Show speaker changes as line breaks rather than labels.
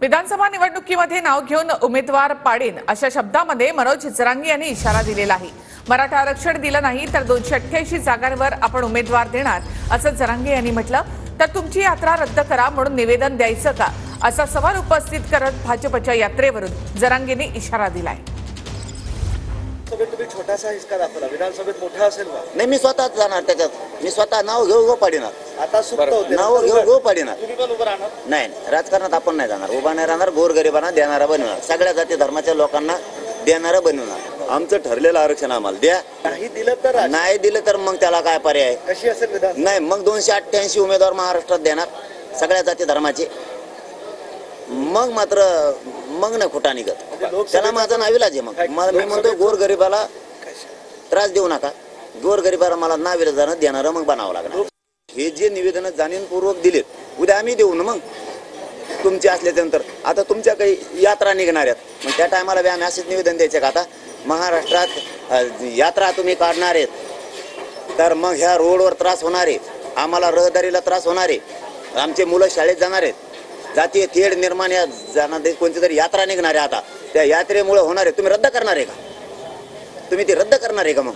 विधानसभा निवडणुकीमध्ये नाव घेऊन उमेदवार पाडेन अशा शब्दामध्ये मनोज जरांगे यांनी इशारा दिलेला आहे। मराठा आरक्षण दिलं नाही तर 288 जागांवर आपण उमेदवार देणार असं जरांगे यांनी म्हटलं। तर तुमची यात्रा रद्द करा म्हणून निवेदन द्यायचं का असा सवाल उपस्थित करत भाजपच्या यात्रेवरून जरांगेंनी इशारा दिलाय।
तुम्ही छोटासा हिसका दाखवला, विधानसभेत मोठा असेल का?
नाही, मी स्वतःच जाणार त्याच्यात। मी स्वतः नाव घेऊ पाडीणार।
आता सुप्त होते
नाव घेऊ पाडीणार।
तुम्ही पण उभं राहणार?
नाही, राजकारणात आपण नाही जाणार, उभा नाही राहणार। गोरगरिबांना देणारा बनवणार, सगळ्या जाती धर्माच्या लोकांना देणारा बनवणार। आमचं ठरलेलं आरक्षण आम्हाला द्या।
नाही दिलं तर मग त्याला काय पर्याय?
कशी असेल विधान? नाही, मग 288 उमेदवार महाराष्ट्रात देणार सगळ्या जाती धर्माचे। मग मात्र मग नाही खोटा निघत, त्याला माझं नाविलाज आहे। मग मी म्हणतो गोरगरिबाला त्रास देऊ नका, गोरगरिबाला मला नाविलाजानं देणारं मग बनावं लागणार। हे जे निवेदन जाणीवपूर्वक दिलेत, उद्या आम्ही देऊ ना। मग तुमचे असल्यानंतर आता तुमच्या काही यात्रा निघणार आहेत, मग त्या टायमाला आम्ही असेच निवेदन द्यायचे का? आता महाराष्ट्रात यात्रा तुम्ही काढणार आहेत तर मग ह्या रोडवर त्रास होणार आहे, आम्हाला रहदारीला त्रास होणार आहे, आमचे मुलं शाळेत जाणार आहेत, जातीय तेढ निर्माण या जाणार, कोणती तरी यात्रा निघणार आहे, आता त्या यात्रेमुळे होणार आहे। तुम्ही रद्द करणार आहे का? तुम्ही ती रद्द करणार आहे का? मग